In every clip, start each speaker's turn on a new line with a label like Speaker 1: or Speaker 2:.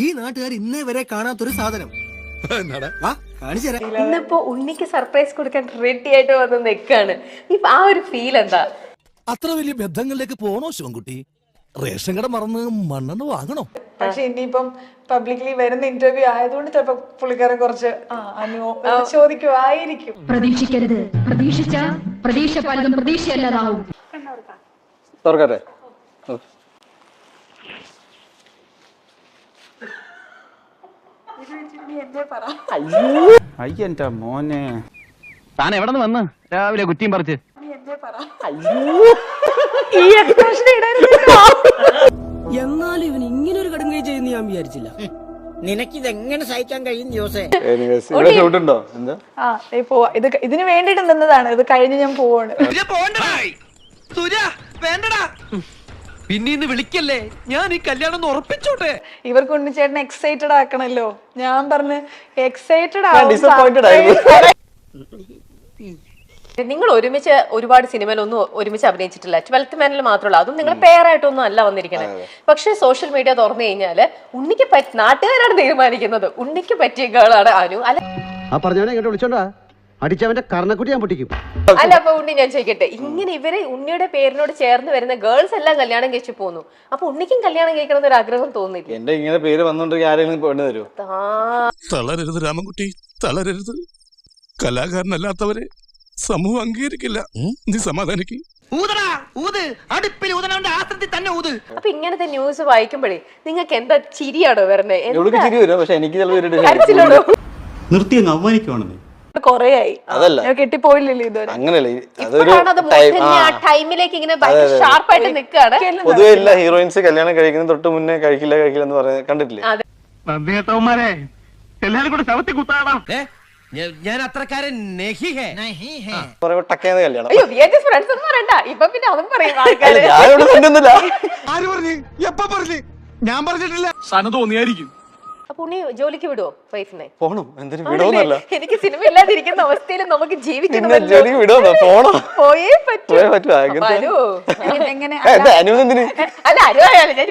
Speaker 1: ഈ നാട്ടുകാർ ഇന്നേ വരെ കാണാത്തൊരു സാധനം
Speaker 2: ഇന്നിപ്പോ ഉണ്ണിക്ക് സർപ്രൈസ് കൊടുക്കാൻ റെഡി ആയിട്ട് വന്ന് നിൽക്കാണ്. ഇപ്പൊ ആ ഒരു ഫീൽ എന്താ?
Speaker 3: അത്ര വലിയ ബന്ധങ്ങളിലേക്ക് പോണോ ശിവൻകുട്ടി? റേഷൻ കട മറന്ന് മണ്ണെണ്ണ വാങ്ങണോ?
Speaker 4: പക്ഷെ ഇനിയിപ്പം പബ്ലിക്കലി വരുന്ന ഇന്റർവ്യൂ ആയതുകൊണ്ട് ചിലപ്പോ പുള്ളിക്കാരൻ കുറച്ച് ചോദിക്കുമായിരിക്കും.
Speaker 5: പ്രതീക്ഷിക്കരുത്, പ്രതീക്ഷിച്ച പ്രതീക്ഷ പലതും പ്രതീക്ഷയല്ലാതാവും.
Speaker 6: അയ്യന്റെ മോനെ, താൻ എവിടെ നിന്ന് വന്ന് രാവിലെ കുറ്റിയും പറിച്ച്?
Speaker 1: എന്നാലും ഇവൻ ഇങ്ങനെ ഒരു കടുങ്കൈ ചെയ്യുന്ന ഞാൻ വിചാരിച്ചില്ല.
Speaker 7: നിനക്കിതെങ്ങനെ സഹിക്കാൻ കഴിയും ജോസേ?
Speaker 4: ഇതിന് വേണ്ടിട്ട് നിന്നതാണ്. ഇത് കഴിഞ്ഞ് ഞാൻ പോവാണ്.
Speaker 1: പിന്നെ വിളിക്കല്ലേ, ഞാൻ ഈ കല്യാണം ഉറപ്പിച്ചോട്ടെ.
Speaker 4: ഇവർക്ക് ഉണ്ണിച്ചേട്ടനെ എക്സൈറ്റഡ് ആക്കണല്ലോ. ഞാൻ പറഞ്ഞ് എക്സൈറ്റഡ്
Speaker 2: നിങ്ങൾ ഒരുമിച്ച് ഒരുപാട് സിനിമയിലൊന്നും ഒരുമിച്ച് അഭിനയിച്ചിട്ടില്ല. 12th മാനിൽ മാത്രമല്ല, അതും നിങ്ങൾ പെയറായിട്ടൊന്നും അല്ല വന്നിരിക്കണേ. പക്ഷെ സോഷ്യൽ മീഡിയ തുറന്നു കഴിഞ്ഞാല് ഉണ്ണിക്ക് നാട്ടുകാരാണ് തീരുമാനിക്കുന്നത്. ഉണ്ണിക്ക് പറ്റിയ ഗേളാണ് അനു. അല്ല
Speaker 7: വിളിച്ചോണ്ടാ അടിച്ചവന്റെ കർണക്കുട്ടി ഞാൻ പൊട്ടിക്കും.
Speaker 2: അല്ല, അപ്പൊ ഉണ്ണി ഞാൻ ചോദിക്കട്ടെ, ഇങ്ങനെ ഇവരെ ഉണ്ണിയുടെ പേരിനോട് ചേർന്ന് വരുന്ന ഗേൾസ് എല്ലാം കല്യാണം കഴിച്ചു പോന്നു. അപ്പൊ ഉണ്ണിക്കും കല്യാണം കഴിക്കണം എന്നൊരു ആഗ്രഹം തോന്നില്ല?
Speaker 8: എന്റെ ഇങ്ങനെ പേര് വന്നോണ്ടെങ്കിൽ ആരെങ്കിലും പെണ്ണ് തരുമോ?
Speaker 3: തളരരുത് രാമൻകുട്ടി, തളരരുത്. കലാകാരനല്ലാത്തവരെ സമൂഹം അംഗീകരിക്കില്ല. നീ സമാധാനിക്ക്.
Speaker 2: അപ്പൊ ഇങ്ങനത്തെ ന്യൂസ് വായിക്കുമ്പോഴേ നിങ്ങൾക്ക് എന്താ ചിരിയാണോ വരണേ?
Speaker 8: ചിരി വരും, പക്ഷെ എനിക്ക്
Speaker 6: നിർത്തി അങ്ങ് അവമാനിക്കുവാണെന്ന്.
Speaker 4: കൊറേയായി കെട്ടിപ്പോയില്ലല്ലോ ഇതുവരെ.
Speaker 8: അങ്ങനെയല്ല,
Speaker 2: ടൈമിലേക്ക് ഇങ്ങനെ ഷാർപ്പായിട്ട് നിൽക്കാണ്.
Speaker 8: പൊതുവെ എല്ലാ ഹീറോയിൻസ് കല്യാണം കഴിക്കുന്ന തൊട്ട് മുന്നേ കഴിക്കില്ല എന്ന് പറയാൻ കണ്ടിട്ടില്ലേ?
Speaker 6: എല്ലാരും കൂടെ ശവത്തി കുത്താടാ.
Speaker 1: ഞാൻ അത്രക്കാരൻ
Speaker 8: ടക്കേന്ന് കല്യാണം.
Speaker 2: അയ്യോ, ഫ്രണ്ട്സ് ഒന്നും പറയണ്ട. ഇപ്പൊ പിന്നെ അതും പറയും ആൾക്കാര്.
Speaker 3: ഞാൻ പറഞ്ഞിട്ടില്ല. സന തോന്നിയായിരിക്കും.
Speaker 2: അപ്പൊ ഉണ്ണി ജോലിക്ക് വിടുവോ വൈഫിനെ?
Speaker 8: പോണം, എന്തിനു വിടോന്നല്ല.
Speaker 2: എനിക്ക് സിനിമ ഇല്ലാതിരിക്കുന്ന അവസ്ഥയിൽ നമുക്ക് ജീവിക്കണം.
Speaker 8: ജോലിക്ക് വിടോന്നോ? പോണോ?
Speaker 2: പോയേ പറ്റൂ. അല്ല, അനുവായാലും ഞാൻ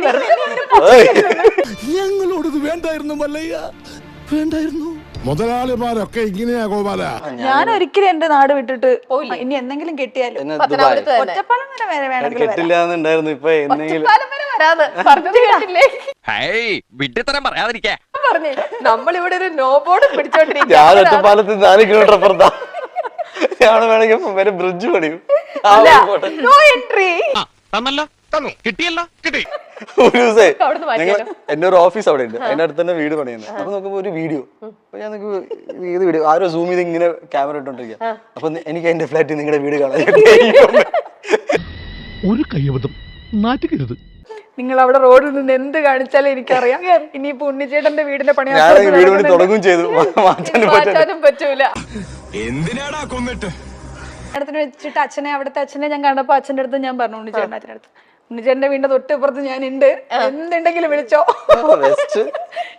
Speaker 3: ഞങ്ങളോടത് വേണ്ടായിരുന്നു മല്ലയ്യ, വേണ്ടായിരുന്നു. മുതലാളിമാരൊക്കെ ഇങ്ങനെയാ ഗോപാല.
Speaker 4: ഞാൻ ഒരിക്കലും എന്റെ നാട് വിട്ടിട്ട് ഇനി എന്തെങ്കിലും കെട്ടിയാലും ഒറ്റപ്പാലം വരെ വേണമെങ്കിൽ
Speaker 8: കെട്ടില്ലാന്നുണ്ടായിരുന്നു. ഇപ്പൊ എന്തെങ്കിലും
Speaker 2: പറഞ്ഞേ, നമ്മളിവിടെ ഒരു നോ ബോർഡ് പിടിച്ചോണ്ടിരിക്കും.
Speaker 8: ഞാൻ ഒറ്റപ്പാലത്ത് 4 കിലോമീറ്റർ അപ്പുറത്താ. ഞാൻ വേണമെങ്കിൽ വരെ ബ്രിഡ്ജ് പണിയും.
Speaker 2: No entry.
Speaker 8: ഒരു ദിവസേ എന്റെ ഒരു ഓഫീസ് അവിടെ ഉണ്ട്, അതിന്റെ അടുത്ത് തന്നെ വീട് പണിയുന്നത്. അപ്പൊ നോക്കുമ്പോ ഒരു വീഡിയോ, അപ്പൊ ഞാൻ ഏത് വീഡിയോ ആരോ സൂം ചെയ്ത് ഇങ്ങനെ ക്യാമറ ഇട്ടോണ്ടിരിക്കുക. അപ്പൊ എനിക്ക് എന്റെ ഫ്ലാറ്റിൽ നിങ്ങളുടെ വീട് കാണാൻ.
Speaker 3: ഒരു കയ്യബദ്ധം നാറ്റുകരുത്.
Speaker 4: നിങ്ങൾ അവിടെ റോഡിൽ നിന്ന് എന്ത് കാണിച്ചാലും എനിക്കറിയാം. ഇനിയിപ്പോ ഉണ്ണിച്ചേട്ടന്റെ വീടിന്റെ പണി
Speaker 8: വീട് പണി തുടങ്ങും ചെയ്തു,
Speaker 2: മാറ്റാനും പറ്റൂല.
Speaker 3: എന്തിനാടാ കൊന്നിട്ട്
Speaker 4: അടുത്തിന് വെച്ചിട്ട് അവിടുത്തെ അച്ഛനെ ഞാൻ കണ്ടപ്പോ അച്ഛന്റെ അടുത്ത് ഞാൻ പറഞ്ഞു, ഉണ്ണിച്ചേട്ടൻ്റെ അച്ഛൻ്റെ അടുത്ത്, ഉണ്ണിച്ചേട്ടന്റെ വീടിന്റെ തൊട്ടിപ്പുറത്ത് ഞാൻ ഉണ്ട്, എന്തുണ്ടെങ്കിലും വിളിച്ചോ.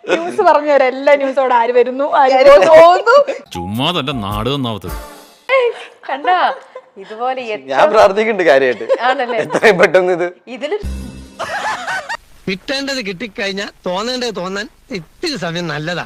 Speaker 4: ന്യൂസ് പറഞ്ഞു തരാം, എല്ലാ ന്യൂസോടെ ആര് വരുന്നു, ആര് പോകുന്നു.
Speaker 3: ചുമ്മാ തന്റെ നാട് നന്നാവത്ത്
Speaker 2: കണ്ടാ? ഇതുപോലെ
Speaker 8: ഞാൻ പ്രാർത്ഥിക്കുന്നുണ്ട് കാര്യമായിട്ട്.
Speaker 2: ആണല്ലേ?
Speaker 8: എത്രയും പെട്ടെന്ന്
Speaker 2: ഇതില്
Speaker 7: കിട്ടേണ്ടത് കിട്ടിക്കഴിഞ്ഞാൽ തോന്നേണ്ടത് തോന്നാൻ ഇത്തിരി സമയം നല്ലതാ.